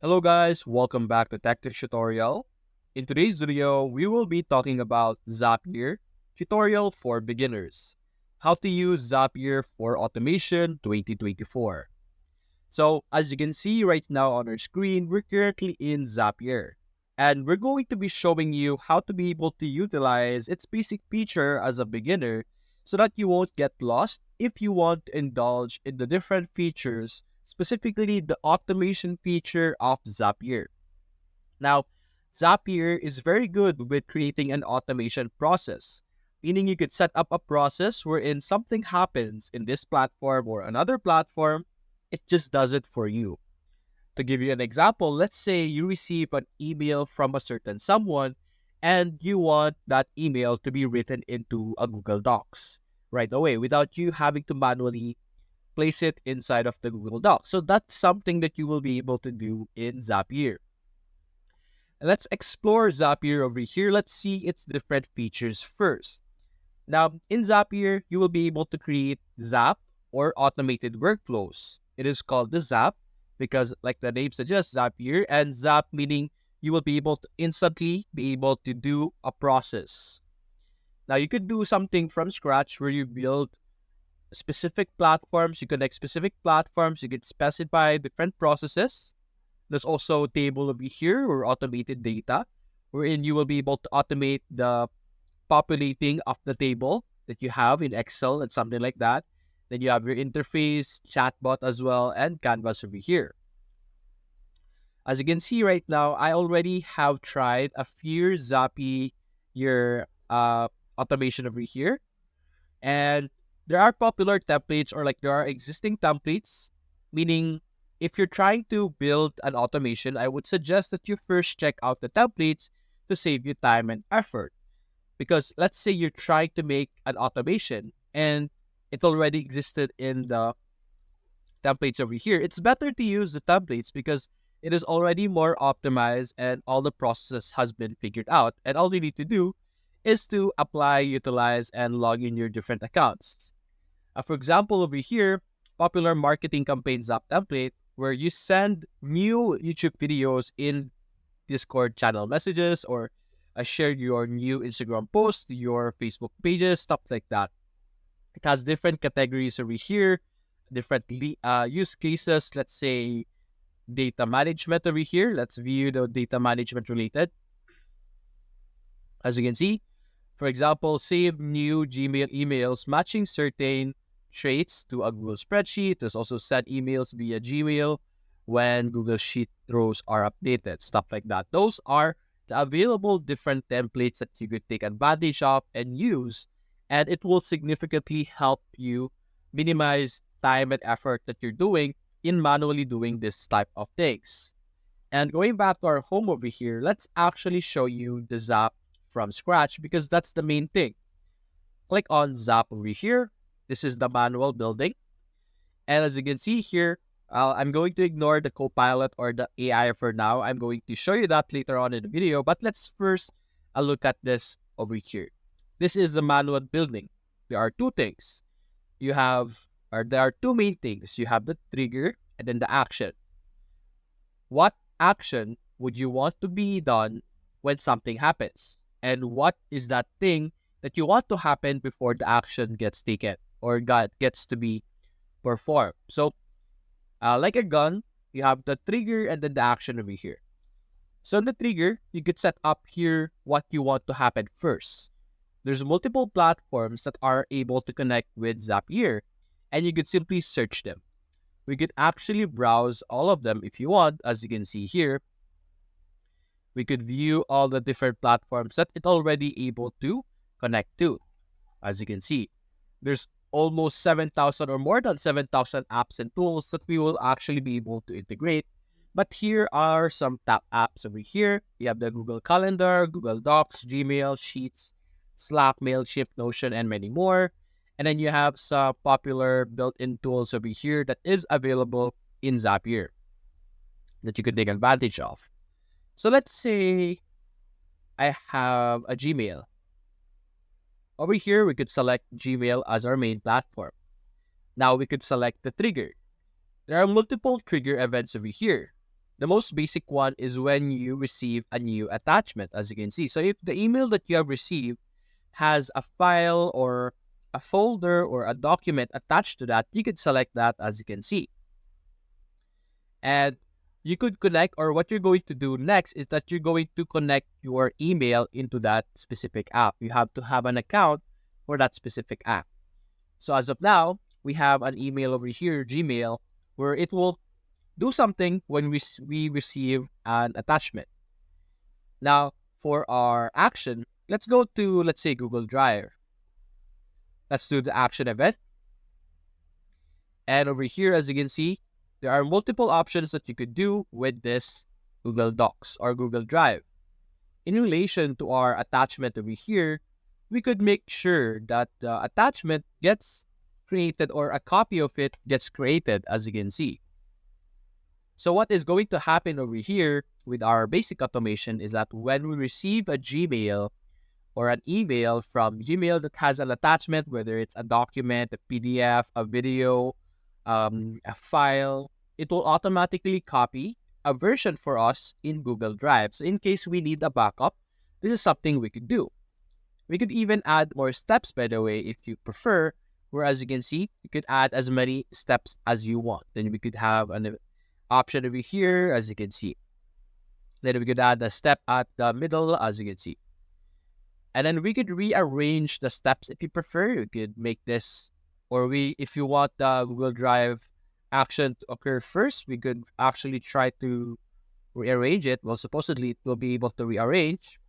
Hello guys, welcome back to Tech Tutorial. In today's video, we will be talking about Zapier tutorial for beginners. How to use Zapier for automation 2024. So as you can see right now on our screen, we're currently in Zapier. And we're going to be showing you how to be able to utilize its basic feature as a beginner so that you won't get lost if you want to indulge in the different features, specifically the automation feature of Zapier. Now, Zapier is very good with creating an automation process, meaning you could set up a process wherein something happens in this platform or another platform, it just does it for you. To give you an example, let's say you receive an email from a certain someone and you want that email to be written into a Google Docs right away without you having to manually place it inside of the Google Docs. So that's something that you will be able to do in Zapier. Let's explore Zapier over here. Let's see its different features first. Now, in Zapier, you will be able to create Zap or automated workflows. It is called the Zap because, like the name suggests, Zapier, and Zap meaning you will be able to instantly be able to do a process. Now, you could do something from scratch where you build specific platforms, you connect specific platforms, you could specify different processes. There's also a table over here or automated data, wherein you will be able to automate the populating of the table that you have in Excel and something like that. Then you have your interface, chatbot as well, and Canvas over here. As you can see right now, I already have tried a few Zapier automation over here. And there are popular templates or like there are existing templates, meaning if you're trying to build an automation, I would suggest that you first check out the templates to save you time and effort. Because let's say you're trying to make an automation and it already existed in the templates over here. It's better to use the templates because it is already more optimized and all the processes has been figured out. And all you need to do is to apply, utilize, and log in your different accounts. For example, over here, popular marketing campaigns app template where you send new YouTube videos in Discord channel messages or share your new Instagram post, your Facebook pages, stuff like that. It has different categories over here, different use cases. Let's say data management over here. Let's view the data management related. As you can see, for example, save new Gmail emails matching certain traits to a Google spreadsheet. There's also send emails via Gmail when Google Sheet rows are updated, stuff like that. Those are the available different templates that you could take advantage of and use, and it will significantly help you minimize time and effort that you're doing in manually doing this type of things. And going back to our home over here, let's actually show you the Zap from scratch because that's the main thing. Click on Zap over here. This is the manual building. And as you can see here, I'm going to ignore the Copilot or the AI for now. I'm going to show you that later on in the video. But let's first look at this over here. This is the manual building. There are two things. There are two main things. You have the trigger and then the action. What action would you want to be done when something happens? And what is that thing that you want to happen before the action gets taken or gets to be performed? So, like a gun, you have the trigger and then the action over here. So, in the trigger, you could set up here what you want to happen first. There's multiple platforms that are able to connect with Zapier, and you could simply search them. We could actually browse all of them if you want, as you can see here. We could view all the different platforms that it's already able to connect to. As you can see, there's almost 7,000 or more than 7,000 apps and tools that we will actually be able to integrate. But here are some top apps over here. You have the Google Calendar, Google Docs, Gmail, Sheets, Slack, Mailchimp, Notion, and many more. And then you have some popular built-in tools over here that is available in Zapier that you could take advantage of. So let's say I have a Gmail. Over here, we could select Gmail as our main platform. Now we could select the trigger. There are multiple trigger events over here. The most basic one is when you receive a new attachment, as you can see. So if the email that you have received has a file or a folder or a document attached to that, you could select that, as you can see. And you could connect, or what you're going to do next is that you're going to connect your email into that specific app. You have to have an account for that specific app. So as of now, we have an email over here, Gmail, where it will do something when we receive an attachment. Now, for our action, let's go to, let's say, Google Drive. Let's do the action event. And over here, as you can see, there are multiple options that you could do with this Google Docs or Google Drive. In relation to our attachment over here, we could make sure that the attachment gets created or a copy of it gets created, as you can see. So what is going to happen over here with our basic automation is that when we receive a Gmail or an email from Gmail that has an attachment, whether it's a document, a PDF, a video, a file, it will automatically copy a version for us in Google Drive. So in case we need a backup, this is something we could do. We could even add more steps, by the way, if you prefer, where as you can see, you could add as many steps as you want. Then we could have an option over here, as you can see. Then we could add a step at the middle, as you can see. And then we could rearrange the steps if you prefer. You could make this, or if you want the Google Drive action to occur first, we could actually try to rearrange it. Well, supposedly it will be able to rearrange.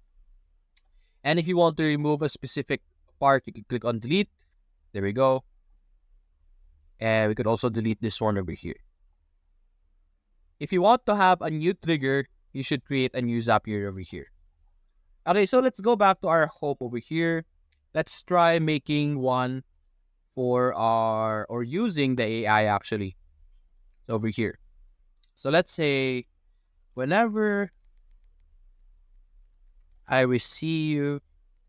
And if you want to remove a specific part, you can click on delete. There we go. And we could also delete this one over here. If you want to have a new trigger, you should create a new Zapier over here. Okay, so let's go back to our home over here. Let's try making one for or using the AI actually over here. So let's say whenever I receive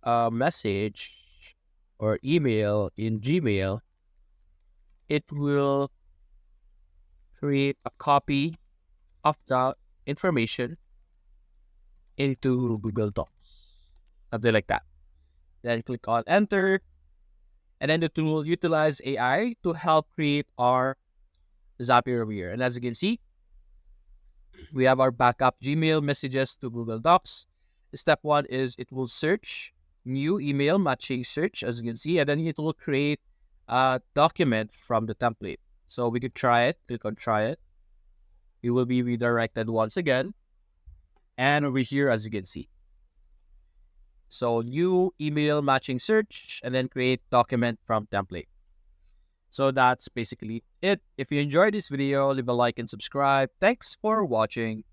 a message or email in Gmail, it will create a copy of the information into Google Docs. Something like that. Then click on enter. And then the tool will utilize AI to help create our Zapier over here. And as you can see, we have our backup Gmail messages to Google Docs. Step one is it will search new email matching search, as you can see, and then it will create a document from the template. So we could try it. Click on try it. You will be redirected once again. And over here, as you can see. So new email matching search and then create document from template. So that's basically it. If you enjoyed this video, leave a like and subscribe. Thanks for watching.